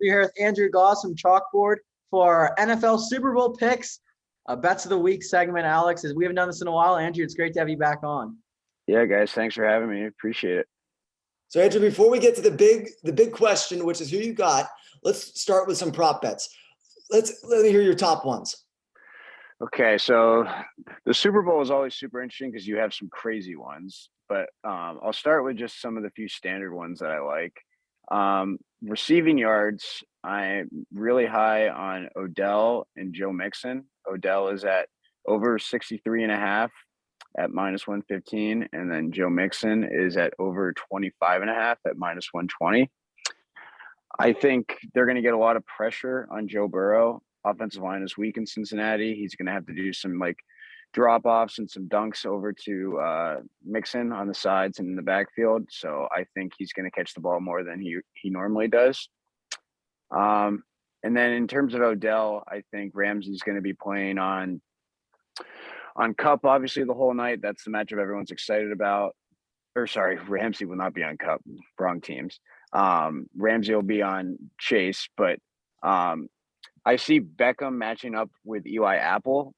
We're here with Andrew Gaus from Chalkboard for our NFL Super Bowl picks, bets of the week segment. Alex, as we haven't done this in a while. Andrew, it's great to have you back on. Yeah, guys, thanks for having me. Appreciate it. So, Andrew, before we get to the big question, which is who you got, let's start with some prop bets. Let me hear your top ones. Okay, so the Super Bowl is always super interesting because you have some crazy ones, but I'll start with just some of the few standard ones that I like. Receiving yards, I'm really high on Odell and Joe Mixon. Odell is at over 63.5 at -115, and then Joe Mixon is at over 25.5 at -120. I think they're going to get a lot of pressure on Joe Burrow. Offensive line is weak in Cincinnati. He's going to have to do some drop-offs and some dunks over to Mixon on the sides and in the backfield. So I think he's going to catch the ball more than he normally does. And then in terms of Odell, I think Ramsey's going to be playing on Cup, obviously, the whole night. That's the matchup everyone's excited about. Or sorry, Ramsey will not be on Cup. Wrong teams. Ramsey will be on Chase, but I see Beckham matching up with Eli Apple,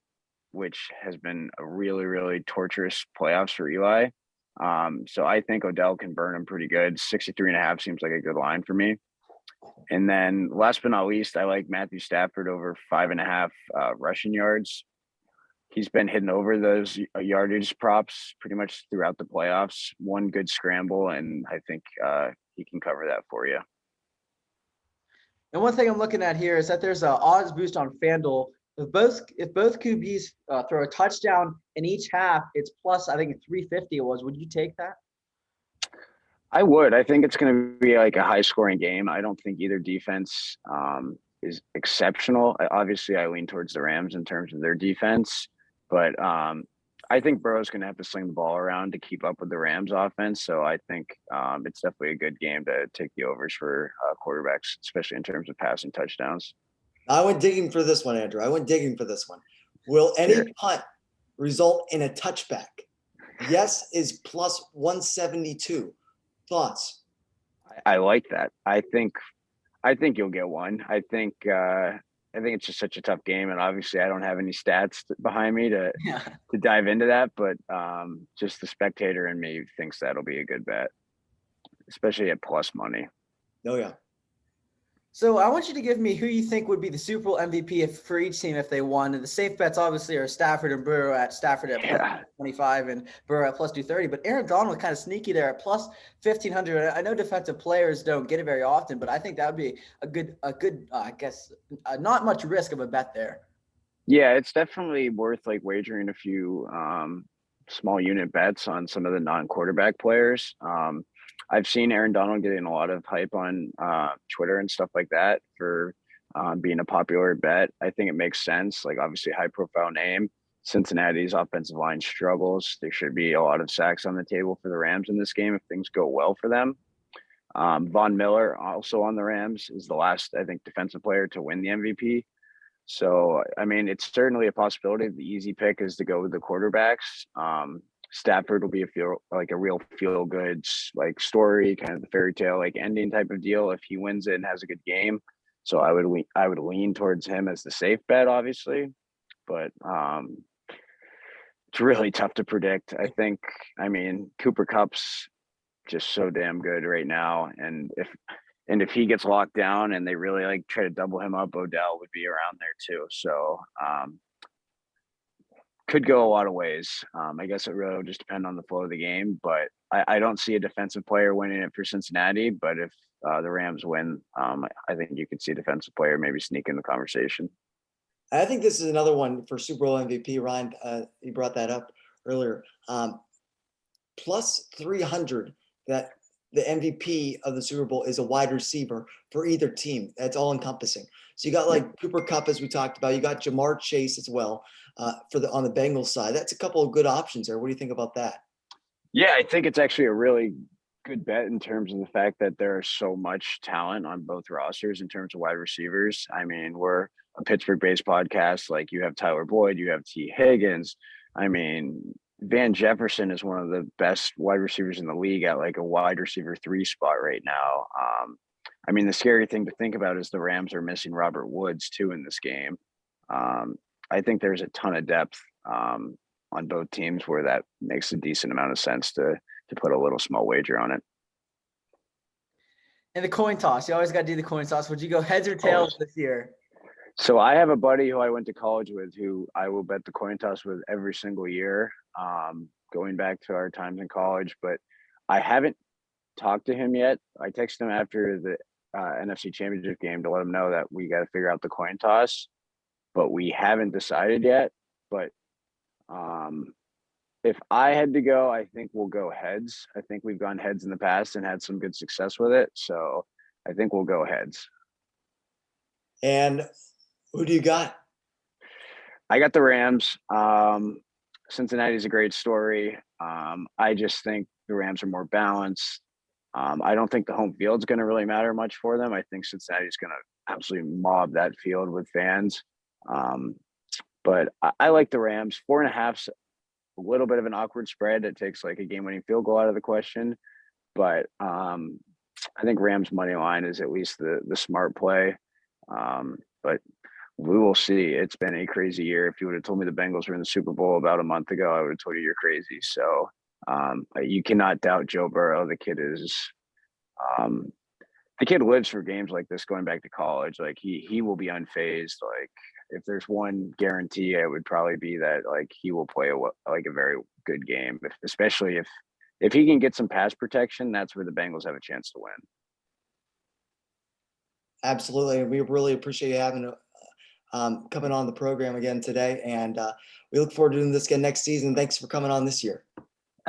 which has been a really, really torturous playoffs for Eli. So I think Odell can burn him pretty good. 63.5 seems like a good line for me. And then last but not least, I like Matthew Stafford over 5.5 rushing yards. He's been hitting over those yardage props pretty much throughout the playoffs. One good scramble, and I think he can cover that for you. And one thing I'm looking at here is that there's an odds boost on FanDuel. If both QBs throw a touchdown in each half, it's plus, I think 350 it was. Would you take that? I would. I think it's going to be like a high-scoring game. I don't think either defense is exceptional. Obviously, I lean towards the Rams in terms of their defense, but I think Burrow's going to have to sling the ball around to keep up with the Rams offense. So I think it's definitely a good game to take the overs for quarterbacks, especially in terms of passing touchdowns. I went digging for this one, Andrew. Will any punt result in a touchback? Yes is plus 172. Thoughts? I like that. I think you'll get one. I think it's just such a tough game, and obviously I don't have any stats behind me to dive into that, but just the spectator in me thinks that'll be a good bet, especially at plus money. Oh yeah. So I want you to give me who you think would be the Super Bowl MVP for each team if they won. And the safe bets obviously are Stafford and Burrow at Stafford at plus 25 and Burrow at plus 230. But Aaron Donald kind of sneaky there at plus 1,500. I know defensive players don't get it very often, but I think that would be a good I guess, not much risk of a bet there. Yeah, it's definitely worth wagering a few small unit bets on some of the non-quarterback players. I've seen Aaron Donald getting a lot of hype on Twitter and stuff like that for being a popular bet. I think it makes sense. Obviously, high-profile name. Cincinnati's offensive line struggles. There should be a lot of sacks on the table for the Rams in this game if things go well for them. Von Miller, also on the Rams, is the last, I think, defensive player to win the MVP. So, I mean, it's certainly a possibility. The easy pick is to go with the quarterbacks. Stafford will be a real feel good story, kind of the fairy tale ending type of deal if he wins it and has a good game. So I would lean towards him as the safe bet, obviously, but it's really tough to predict. I mean Cooper Kupp's just so damn good right now, and if he gets locked down and they really try to double him up, Odell would be around there too. So could go a lot of ways. I guess it really will just depend on the flow of the game, but I don't see a defensive player winning it for Cincinnati. But if the Rams win, I think you could see a defensive player maybe sneak in the conversation. I think this is another one for Super Bowl MVP. Ryan, you brought that up earlier. Plus 300 that the MVP of the Super Bowl is a wide receiver for either team. That's all encompassing. So you got Cooper Kupp, as we talked about. You got Jamar Chase as well on the Bengals side. That's a couple of good options there. What do you think about that? Yeah, I think it's actually a really good bet in terms of the fact that there's so much talent on both rosters in terms of wide receivers. I mean, we're a Pittsburgh-based podcast. You have Tyler Boyd, you have T. Higgins. I mean, Van Jefferson is one of the best wide receivers in the league at a wide receiver 3 spot right now. I mean, the scary thing to think about is the Rams are missing Robert Woods too in this game. I think there's a ton of depth on both teams where that makes a decent amount of sense to put a little small wager on it. And the coin toss. You always got to do the coin toss. Would you go heads or tails this year? So I have a buddy who I went to college with who I will bet the coin toss with every single year, going back to our times in college. But I haven't talked to him yet. I texted him after the NFC Championship game to let him know that we got to figure out the coin toss, but we haven't decided yet. But if I had to go, I think we'll go heads. I think we've gone heads in the past and had some good success with it. So I think we'll go heads. And who do you got? I got the Rams. Cincinnati's a great story. I just think the Rams are more balanced. I don't think the home field's going to really matter much for them. I think Cincinnati's going to absolutely mob that field with fans. But I like the Rams. 4.5's a little bit of an awkward spread. It takes like a game-winning field goal out of the question. But I think Rams money line is at least the smart play. But we will see. It's been a crazy year. If you would have told me the Bengals were in the Super Bowl about a month ago, I would have told you you're crazy. So you cannot doubt Joe Burrow. The kid lives for games like this going back to college. Like he will be unfazed. Like if there's one guarantee, it would probably be that like he will play a very good game, especially if he can get some pass protection. That's where the Bengals have a chance to win. Absolutely. We really appreciate you having coming on the program again today. And we look forward to doing this again next season. Thanks for coming on this year.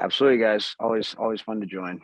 Absolutely, guys. Always fun to join.